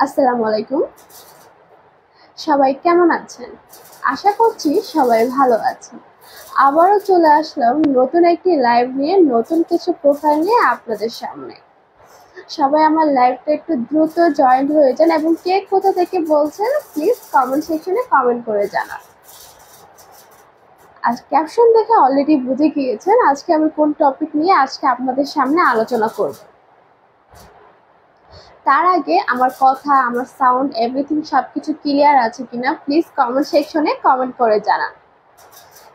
আসসালামু আলাইকুম। সবাই কেমন আছেন? আশা করছি সবাই ভালো আছেন। আবারও চলে আসলাম নতুন একটি লাইভ নিয়ে, নতুন কিছু প্রোফাইল নিয়ে আপনাদের সামনে। সবাই আমার লাইভটা একটু দ্রুত জয়েন হয়ে যান এবং কে কোথা থেকে বলছেন প্লিজ কমেন্ট সেকশনে কমেন্ট করে জানান। আজ ক্যাপশন দেখে অলরেডি বুঝে গিয়েছেন আজকে আমি কোন টপিক নিয়ে আজকে আপনাদের সামনে আলোচনা করব। তার আগে আমার কথা, আমার সাউন্ড, এভরিথিং সবকিছু ক্লিয়ার আছে কিনা প্লিজ কমেন্ট সেকশনে কমেন্ট করে জানান।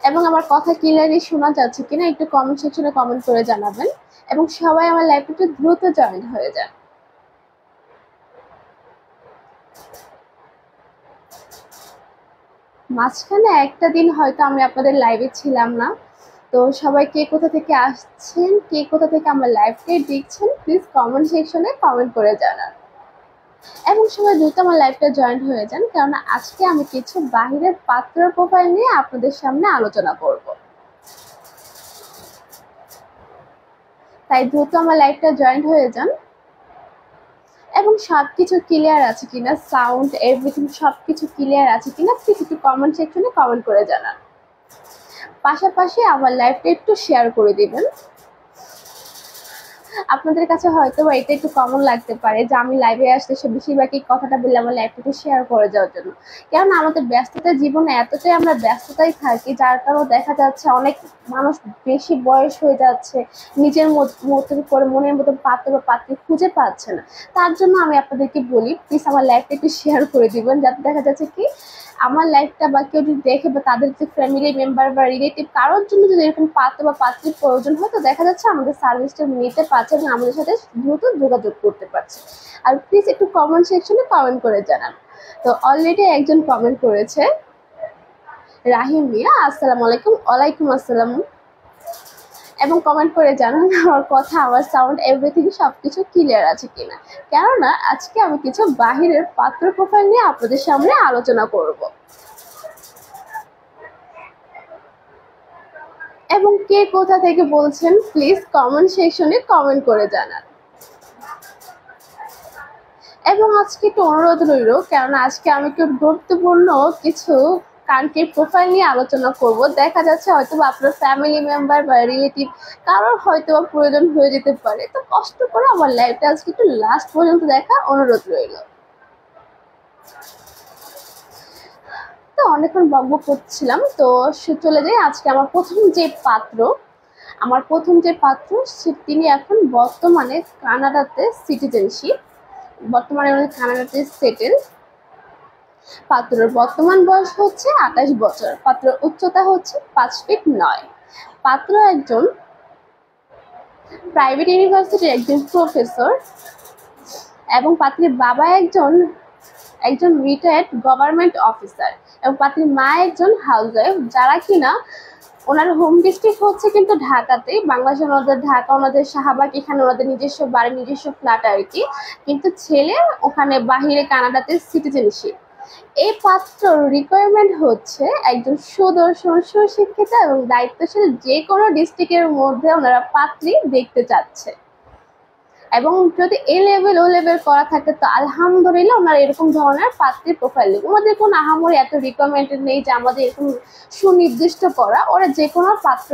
এবং আমার কথা ক্লিয়ারলি শোনা যাচ্ছে কিনা একটু কমেন্ট সেকশনে কমেন্ট করে জানাবেন এবং সবাই আমার লাইভে একটু দ্রুত জয়েন হয়ে যান। মাঝখানে একটা দিন হয়তো আমি আপনাদের লাইভে ছিলাম না, তো সবাই কে কোথা থেকে আসছেন, কে কোথা থেকে আমার লাইভকে দেখছেন প্লিজ কমেন্ট সেকশনে কমেন্ট করে জানান এবং সবাই দ্রুত আমার লাইভটা জয়েন হয়ে যান, কেননা আজকে আমি কিছু বাহিরের পাত্র প্রোফাইল নিয়ে আপনাদের সামনে আলোচনা করব। তাই দ্রুত আমার লাইভটা জয়েন হয়ে যান এবং সবকিছু ক্লিয়ার আছে কিনা, সাউন্ড, এভরিথিং সবকিছু ক্লিয়ার আছে কিনা প্লিজ একটু কমেন্ট সেকশনে কমেন্ট করে জানান। পাশাপাশি আমার লাইভটা একটু শেয়ার করে দিবেন। আপনাদের কাছে হয়তো এটা একটু কমন লাগতে পারে যে আমি লাইভে আসলে সে বেশিরভাগই কথাটা বললে আমার লাইভটাকে শেয়ার করে যাওয়ার জন্য, কেননা আমাদের ব্যস্ততার জীবনে এতটাই আমরা ব্যস্ততায় থাকি যার কারণে দেখা যাচ্ছে অনেক মানুষ বেশি বয়স হয়ে যাচ্ছে, নিজের মতো করে মনের মতো পাত্র বা পাত্রী খুঁজে পাচ্ছে না। তার জন্য আমি আপনাদেরকে বলি প্লিজ আমার লাইভটা একটু শেয়ার করে দিবেন, যাতে দেখা যাচ্ছে কি আমার লাইফটা বা কেউ যদি দেখে বা তাদের যে ফ্যামিলি মেম্বার বা রিলেটিভ কারোর জন্য যদি এরকম পাত্র বা পাত্রীর প্রয়োজন হয় তো দেখা যাচ্ছে আমাদের সার্ভিসটা নিতে পারছে এবং আমাদের সাথে দ্রুত যোগাযোগ করতে পারছে। আর প্লিজ একটু কমেন্ট সেকশনে কমেন্ট করে জানান। তো অলরেডি একজন কমেন্ট করেছে, রাহিম মিয়া, আসসালামু আলাইকুম। ওয়ালাইকুম আসসালাম। এবং কমেন্ট করে জানান আমার কথা, আমার সাউন্ড, এভরিথিং সবকিছু ক্লিয়ার আছে কিনা, কেননা আজকে আমি কিছু বাহিরের পাত্র প্রোফাইল নিয়ে আপনাদের সামনে আলোচনা করব। এবং কে কোথা থেকে বলছেন প্লিজ কমেন্ট সেকশনে কমেন্ট করে জানান। এবং আজকে একটু অনুরোধ রইল, কেননা আজকে আমি একটু গুরুত্বপূর্ণ কিছু কান্ট্রির প্রোফাইল নিয়ে আলোচনা করব। দেখা যাচ্ছে হয়তো আপনার ফ্যামিলি মেম্বার বা রিলেটিভ কারোর হয়তো প্রয়োজন হয়ে যেতে পারে, তো কষ্ট করে আমার লাইফটা আজকে একটু লাস্ট পর্যন্ত দেখা অনুরোধ রইল। তো অনেকক্ষণ বকব করছিলাম, তো চলে যাই আজকে আমার প্রথম যে পাত্র তিনি এখন বর্তমানে কানাডাতে সিটিজেনশিপ, বর্তমানে উনি কানাডাতে সেটেল। পাত্রের বর্তমান বয়স হচ্ছে 28 বছর। পাত্রের উচ্চতা হচ্ছে 5 ফিট 9। পাত্র একজন প্রাইভেট ইউনিভার্সিটির একজন প্রফেসর এবং পাত্রের বাবা একজন রিটায়ার্ড গভর্নমেন্ট অফিসার এবং পাত্রের মা একজন হাউসওয়াইফ, যারা কিনা ওনার হোম ডিস্ট্রিক্ট হচ্ছে কিন্তু ঢাকাতে। বাংলাদেশের ওনাদের ঢাকা, ওনাদের শাহবাগ, এখানে ওনাদের নিজস্ব বাড়ি, নিজস্ব ফ্ল্যাট আর কি, কিন্তু ছেলে ওখানে বাহিরে কানাডাতে সিটিজেনশিপ। এই পাত্রর রিকোয়ারমেন্ট হচ্ছে একজন সুদর্শন, সুশিক্ষিত এবং দায়িত্বশীল, যে কোনো ডিস্ট্রিক্টের মধ্যে ওনারা পাত্রী দেখতে চাচ্ছে। এবং যদি এ লেভেল ও লেভেল করা থাকে তো আলহামদুলিল্লাহ ওনারা এরকম ধরনের পাত্রীর প্রোফাইল নেই। ওনাদের কোনো আহামরি এত রিকোয়ারমেন্ট নেই যে আমাদের এরকম সুনির্দিষ্ট করা, ওরা যে কোনো পাত্র,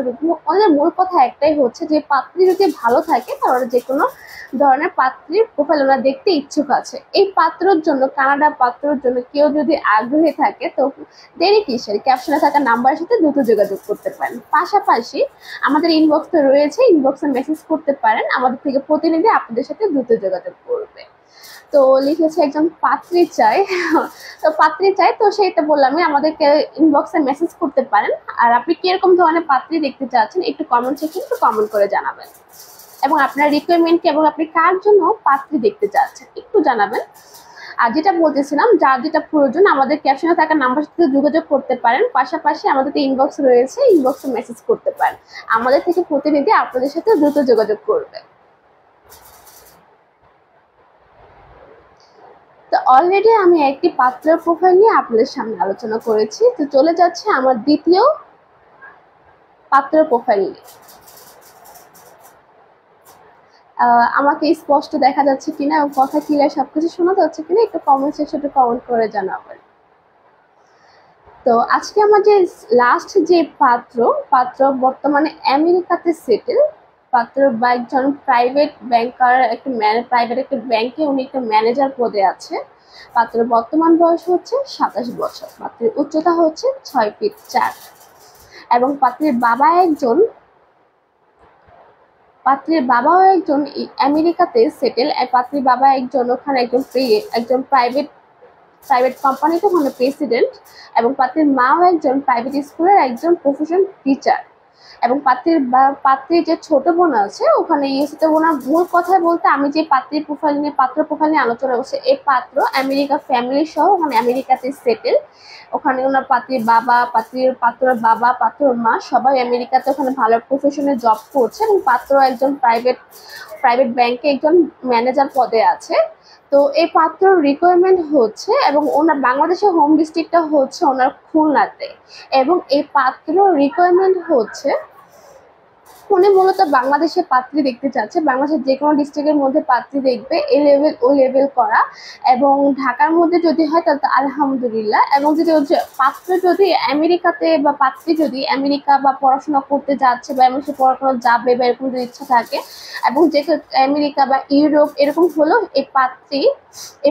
ওদের মূল কথা একটাই হচ্ছে যে পাত্রী যদি ভালো থাকে তাহলে ওরা যে কোনো ধরনের পাত্রীর প্রোফাইল ওরা দেখতে ইচ্ছুক আছে। এই পাত্রর জন্য, কানাডা পাত্রর জন্য কেউ যদি আগ্রহী থাকে তো দেরি কিসের, ক্যাপশনে থাকা নাম্বারের সাথে দ্রুত যোগাযোগ করতে পারেন। পাশাপাশি আমাদের ইনবক্সে রয়েছে, ইনবক্সে মেসেজ করতে পারেন, আমাদের থেকে প্রতিনিধি আপনাদের সাথে দ্রুত যোগাযোগ করবে। তো লিখেছে একজন পাত্রী চাই, তো পাত্রী চাই, তো সেইটা বললাম, আমাদেরকে ইনবক্সে মেসেজ করতে পারেন। আর আপনি কিরকম ধরনের পাত্রী দেখতে চাচ্ছেন একটু কমেন্ট সেকশনে একটু কমেন্ট করে জানাবেন এবং আপনার রিকোয়ারমেন্ট কি এবং আপনি কার জন্য পাত্রী দেখতে চাচ্ছেন একটু জানাবেন। আর যেটা বলতেছিলাম, যার যেটা প্রয়োজন আমাদের ক্যাপশনে থাকা নাম্বার সাথে যোগাযোগ করতে পারেন। পাশাপাশি আমাদের ইনবক্স রয়েছে, ইনবক্সে মেসেজ করতে পারেন, আমাদের থেকে প্রতিনিধি আপনাদের সাথে দ্রুত যোগাযোগ করবে। তো অলরেডি আমি একটি পাত্রের প্রোফাইল নিয়ে আপনাদের সামনে আলোচনা করেছি, তো চলে যাচ্ছে আমার দ্বিতীয় পাত্রের প্রোফাইল নিয়ে। আমাকে স্পষ্ট দেখা যাচ্ছে কিনা এবং কথা ক্লিয়ার সবকিছু শোনা যাচ্ছে কিনা একটু কমেন্ট সেকশনে কমেন্ট করে জানাবেন। তো আজকে আমার যে লাস্ট যে পাত্র বর্তমানে আমেরিকাতে সেটেল। পাত্র বা একজন প্রাইভেট ব্যাংকার, প্রাইভেট একটা ব্যাংকে উনি একটা ম্যানেজার পদে আছে। পাত্রের বর্তমান বয়স হচ্ছে 27 বছর। পাত্রের উচ্চতা হচ্ছে 6 ফিট 4 এবং পাত্রের বাবাও একজন আমেরিকাতে সেটেল। পাত্রের বাবা একজন ওখানে একজন প্রাইভেট কোম্পানিতে ওখানে প্রেসিডেন্ট এবং পাত্রের মাও একজন প্রাইভেট স্কুলের একজন প্রফেশন টিচার এবং পাত্রের যে ছোট বোন আছে ওখানে ইউএসএতে। ওনার মূল কথা বলতে আমি যে পাত্র প্রোফাইল নিয়ে আলোচনা করছি, এই পাত্র আমেরিকা ফ্যামিলি সহ ওখানে আমেরিকাতে সেটেল। ওখানে ওনার পাত্রের বাবা পাত্রের মা সবাই আমেরিকাতে ওখানে ভালো প্রফেশনে জব করছে এবং পাত্র একজন প্রাইভেট ব্যাংকে একজন ম্যানেজার পদে আছে। তো এই পাত্র রিকোয়ারমেন্ট হচ্ছে এবং ওনার বাংলাদেশের হোম ডিস্ট্রিক্টটা হচ্ছে ওনার খুলনাতে এবং এই পাত্র রিকোয়ারমেন্ট হচ্ছে উনি মূলত বাংলাদেশে পাত্রী দেখতে চাচ্ছে। বাংলাদেশের যে কোনো ডিস্ট্রিক্টের মধ্যে পাত্রী দেখবে এ লেভেল ও লেভেল করা এবং ঢাকার মধ্যে যদি হয় তাহলে আলহামদুলিল্লাহ। এবং যদি পাত্র যদি আমেরিকাতে বা পাত্রী যদি আমেরিকা বা পড়াশোনা করতে যাচ্ছে বা এমন পড়াশোনা যাবে বা এরকম যদি ইচ্ছা থাকে এবং যে আমেরিকা বা ইউরোপ এরকম হলেও এই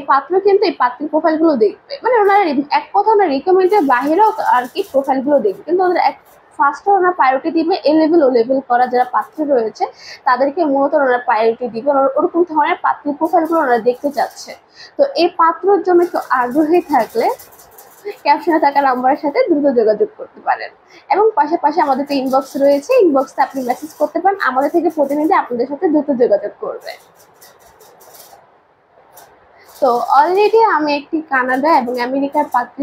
পাত্র কিন্তু এই পাত্রীর প্রোফাইলগুলো দেখবে। মানে ওনারা এক কথা ওনার রিকমেন্ডের বাহিরেও আর কি প্রোফাইলগুলো দেখবে, কিন্তু ওদের ফার্স্টে ওনারা প্রায়োরিটি দিবে এ লেভেল ও লেভেল করা যারা পাত্র রয়েছে তাদেরকে মূলত ওনারা প্রায়োরিটি দিবে। ওরকম ধরনের পাত্রীর প্রোফাইলগুলো ওনারা দেখতে চাচ্ছে। তো এই পাত্রের জন্য একটু আগ্রহী থাকলে ক্যাপশনে থাকা নাম্বারের সাথে দ্রুত যোগাযোগ করতে পারেন এবং পাশাপাশি আমাদের তো ইনবক্স রয়েছে, ইনবক্সে আপনি মেসেজ করতে পারেন। আমাদের থেকে প্রতিনিধি আপনাদের সাথে দ্রুত যোগাযোগ করবে। তো অলরেডি আমি একটি কানাডা এবং আমেরিকার পাত্র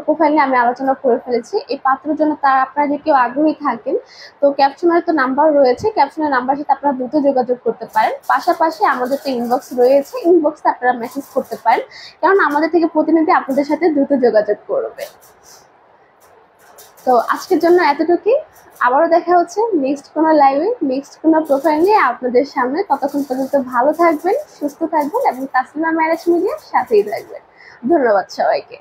প্রোফাইল নিয়ে আমি আলোচনা করে ফেলেছি। এই পাত্রের জন্য আপনারা যদি কেউ আগ্রহী থাকেন তো ক্যাপশনের তো নাম্বার রয়েছে, ক্যাপশনের নাম্বার সাথে আপনারা দ্রুত যোগাযোগ করতে পারেন। পাশাপাশি আমাদের তো ইনবক্স রয়েছে, ইনবক্সে আপনারা মেসেজ করতে পারেন, কারণ আমাদের থেকে প্রতিনিধি আপনাদের সাথে দ্রুত যোগাযোগ করবে। তো আজকের জন্য এতটুকুই। আবারও দেখা হচ্ছে নেক্সট কোনো লাইভে, নেক্সট কোনো প্রোফাইল নিয়ে আপনাদের সামনে। ততক্ষণ পর্যন্ত ভালো থাকবেন, সুস্থ থাকবেন এবং তাসলিমা ম্যারেজ মিডিয়ার সাথেই থাকবেন। ধন্যবাদ সবাইকে।